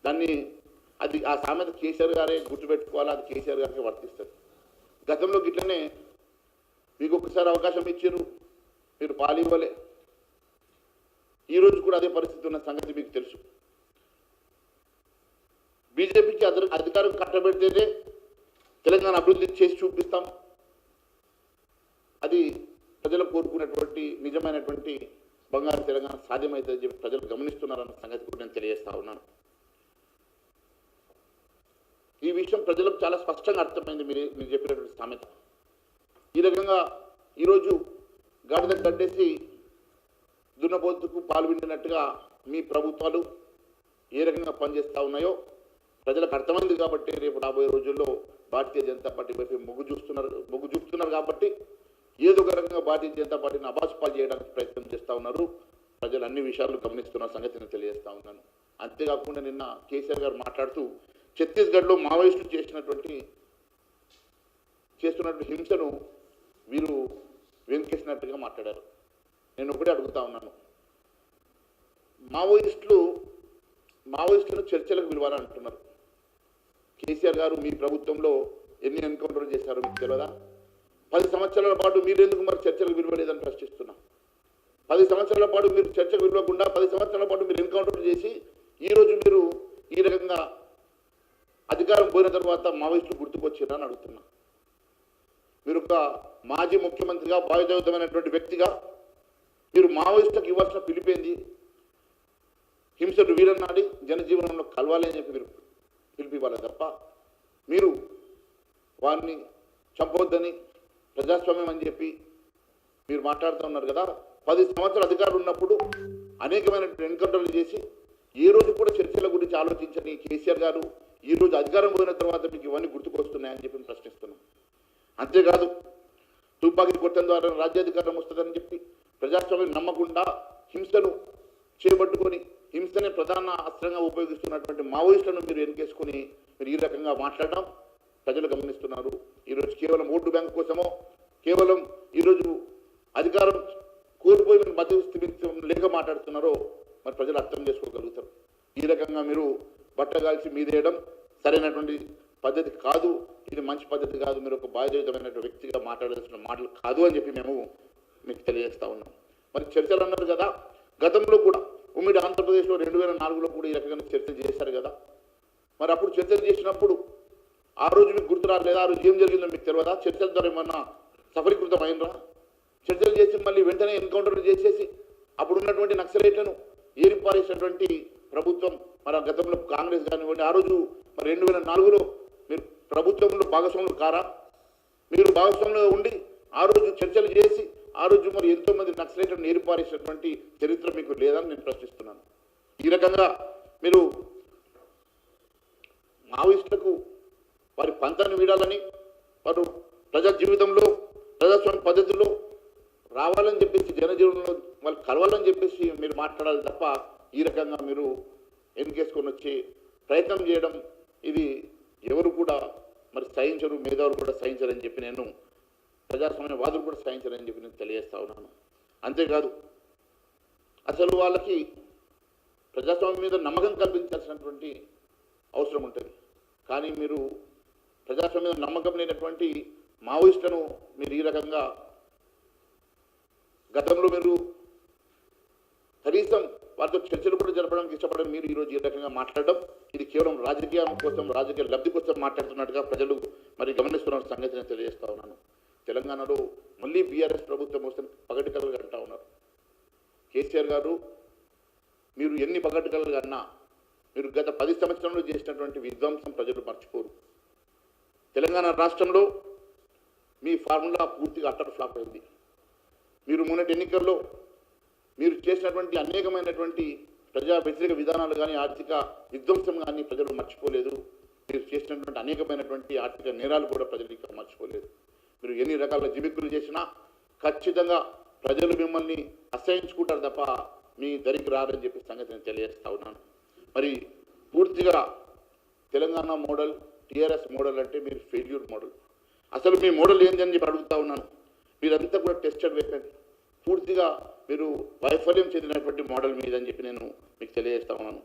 దాన్ని అది ఆ సామెత కేసీఆర్ గారే గుర్తుపెట్టుకోవాలి, అది కేసీఆర్ గారికి వర్తిస్తుంది. గతంలో గిట్లనే మీకు ఒకసారి అవకాశం ఇచ్చారు, మీరు పాలివ్వలే. ఈరోజు కూడా అదే పరిస్థితి ఉన్న సంగతి మీకు తెలుసు. బీజేపీకి అధికారం కట్టబెడితేనే తెలంగాణ అభివృద్ధి చేసి చూపిస్తాం, అది ప్రజలు కోరుకునేటువంటి నిజమైనటువంటి బంగారు తెలంగాణ సాధ్యమవుతుందని చెప్పి ప్రజలు గమనిస్తున్నారన్న సంగతి కూడా నేను తెలియజేస్తా ఉన్నాను. ఈ విషయం ప్రజలకు చాలా స్పష్టంగా అర్థమైంది మీరు చెప్పినటువంటి సామెత. ఈ రకంగా ఈరోజు గాడిద కట్టేసి దున్నపోతుకు పాలు విండినట్టుగా మీ ప్రభుత్వాలు ఏ రకంగా పనిచేస్తూ ఉన్నాయో ప్రజలకు అర్థమైంది. కాబట్టి రేపు రాబోయే రోజుల్లో భారతీయ జనతా పార్టీ వైపు మొగ్గు చూపుతున్నారు కాబట్టి ఏదో ఒక రకంగా భారతీయ జనతా పార్టీని అబాసుపాలు చేయడానికి ప్రయత్నం చేస్తూ ఉన్నారు. ప్రజలు అన్ని విషయాలు గమనిస్తున్న సంగతి నేను తెలియజేస్తా ఉన్నాను. అంతేకాకుండా నిన్న కేసీఆర్ గారు మాట్లాడుతూ ఛత్తీస్గఢ్లో మావోయిస్టులు చేస్తున్నటువంటి హింసను వీరు వెనుకేసినట్టుగా మాట్లాడారు. నేను ఒకటే అడుగుతా ఉన్నాను, మావోయిస్టులను చర్చలకు పిలవాలని అంటున్నారు. కేసీఆర్ గారు మీ ప్రభుత్వంలో ఎన్ని ఎన్కౌంటర్లు చేశారో మీకు తెలియదా? 10 సంవత్సరాల పాటు మీరు ఎందుకు మరి చర్చలకు పిలవలేదని ప్రశ్నిస్తున్నా. 10 సంవత్సరాల పాటు మీరు చర్చకు పిలవకుండా 10 సంవత్సరాల పాటు మీరు ఎన్కౌంటర్లు చేసి ఈరోజు మీరు ఈ రకంగా అధికారం పోయిన తర్వాత మావోయిస్టులు గుర్తుకొచ్చారా అని అడుగుతున్నా. మీరు ఒక మాజీ ముఖ్యమంత్రిగా బాధ్యతమైనటువంటి వ్యక్తిగా మీరు మావోయిస్టులకు ఇవ్వాల్సిన పిలిపేంది? హింసను వీరన్నాడి జనజీవనంలో కలవాలి అని చెప్పి మీరు పిలిపివ్వాలి తప్ప మీరు వారిని చంపవద్దని ప్రజాస్వామ్యం అని చెప్పి మీరు మాట్లాడుతూ ఉన్నారు కదా. 10 సంవత్సరాల అధికారులు ఉన్నప్పుడు అనేకమైనటువంటి ఎన్కౌంటర్లు చేసి ఏ రోజు కూడా చర్చల గురించి ఆలోచించని కేసీఆర్ గారు ఈరోజు అధికారం పోయిన తర్వాత మీకు ఇవన్నీ గుర్తుకొస్తున్నాయని చెప్పి ప్రశ్నిస్తున్నాం. అంతేకాదు తుపాకీ కొట్టడం ద్వారా రాజ్యాధికారం వస్తుందని చెప్పి ప్రజాస్వామ్యం నమ్మకుండా హింసను చేపట్టుకొని హింసనే ప్రధాన అస్త్రంగా ఉపయోగిస్తున్నటువంటి మావోయిస్టులను మీరు ఎన్నికేసుకొని మీరు ఈ రకంగా మాట్లాడడం ప్రజలు గమనిస్తున్నారు. ఈరోజు కేవలం ఓటు బ్యాంకు కోసమో కేవలం ఈరోజు అధికారం కోల్పోయిన మధ్య లేక మాట్లాడుతున్నారో మరి ప్రజలు అర్థం చేసుకోగలుగుతారు. ఈ రకంగా మీరు బట్టగాల్చి మీదేయడం సరైనటువంటి పద్ధతి కాదు, ఇది మంచి పద్ధతి కాదు, మీరు ఒక బాధ్యతమైనటువంటి వ్యక్తిగా మాట్లాడాల్సిన మాటలు కాదు అని చెప్పి మేము మీకు తెలియజేస్తా ఉన్నాం. మరి చర్చలు అన్నారు కదా, గతంలో కూడా ఉమ్మడి ఆంధ్రప్రదేశ్లో 2004లో కూడా ఈ రకంగా చర్చలు చేశారు కదా. మరి అప్పుడు చర్చలు చేసినప్పుడు ఆ రోజు మీకు గుర్తు రాలేదా? ఆ రోజు ఏం జరిగిందో మీకు తెలియదా? చర్చల ద్వారా ఏమన్నా సఫలీకృతం అయినరా? చర్చలు చేసి మళ్ళీ వెంటనే ఎన్కౌంటర్లు చేసేసి అప్పుడు ఉన్నటువంటి నక్సలైట్లను ఏరిపారేసినటువంటి ప్రభుత్వం మరి గతంలో కాంగ్రెస్ కానివ్వండి. ఆ రోజు మరి 2004లో మీరు ప్రభుత్వంలో భాగస్వాములు కారా? మీరు భాగస్వాములుగా ఉండి ఆ రోజు చర్చలు చేసి ఆ రోజు మరి ఎంతోమంది నక్సలైట్లను ఏరిపారేసినటువంటి చరిత్ర మీకు లేదని నేను ప్రశ్నిస్తున్నాను. ఈ రకంగా మీరు మావోయిస్టులకు వారి పంతాన్ని వీడాలని, వారు ప్రజా జీవితంలో ప్రజాస్వామ్య పద్ధతిలో రావాలని చెప్పేసి జనజీవనంలో వాళ్ళు కలవాలని చెప్పేసి మీరు మాట్లాడాలి తప్ప ఈ రకంగా మీరు ఎన్నికేసుకొని వచ్చి ప్రయత్నం చేయడం ఇది ఎవరు కూడా మరి సహించరు, మేధావులు కూడా సహించరని చెప్పి నేను ప్రజాస్వామ్యవాదులు కూడా సహించరని చెప్పి నేను తెలియజేస్తా ఉన్నాను. అంతేకాదు అసలు వాళ్ళకి ప్రజాస్వామ్యం మీద నమ్మకం కల్పించాల్సినటువంటి అవసరం ఉంటుంది. కానీ మీరు ప్రజాస్వామ్యం మీద నమ్మకం లేనటువంటి మావోయిస్టులను మీరు ఈ రకంగా గతంలో మీరు కనీసం వారితో చర్చలు కూడా జరపడానికి ఇష్టపడడం మీరు ఈరోజు ఈ రకంగా మాట్లాడడం ఇది కేవలం రాజకీయం కోసం, రాజకీయ లబ్ధి కోసం మాట్లాడుతున్నట్టుగా ప్రజలు మరి గమనిస్తున్న సంగతి నేను తెలియజేస్తా ఉన్నాను. తెలంగాణలో మళ్ళీ బీఆర్ఎస్ ప్రభుత్వం వస్తే పగటికలుగా అంటా ఉన్నారు. కేసీఆర్ గారు మీరు ఎన్ని పగటికలుగా అన్నా మీరు గత 10 సంవత్సరంలో చేసినటువంటి విధ్వంసం ప్రజలు మర్చిపోరు. తెలంగాణ రాష్ట్రంలో మీ ఫార్ములా పూర్తిగా అట్టర్ ఫ్లాప్ అయింది. మీరు మొన్నటి ఎన్నికల్లో మీరు చేసినటువంటి అనేకమైనటువంటి ప్రజా వ్యతిరేక విధానాలు కానీ ఆర్థిక విధ్వంసం కానీ ప్రజలు మర్చిపోలేదు. మీరు చేసినటువంటి అనేకమైనటువంటి ఆర్థిక నేరాలు కూడా ప్రజలు ఇంకా మర్చిపోలేదు. మీరు ఎన్ని రకాల జిమిక్కులు చేసినా ఖచ్చితంగా ప్రజలు మిమ్మల్ని అసహించుకుంటారు తప్ప మీ దరికి రారని చెప్పి సంగతి నేను తెలియజేస్తా ఉన్నాను. మరి పూర్తిగా తెలంగాణ మోడల్, టీఆర్ఎస్ మోడల్ అంటే మీరు ఫెయిల్యూర్ మోడల్. అసలు మీ మోడల్ ఏందని చెప్పి అడుగుతా ఉన్నాను. మీరంతా కూడా టెస్టెడ్ వెపన్, పూర్తిగా మీరు వైఫల్యం చెందినటువంటి మోడల్ మీదని చెప్పి నేను మీకు తెలియజేస్తా ఉన్నాను.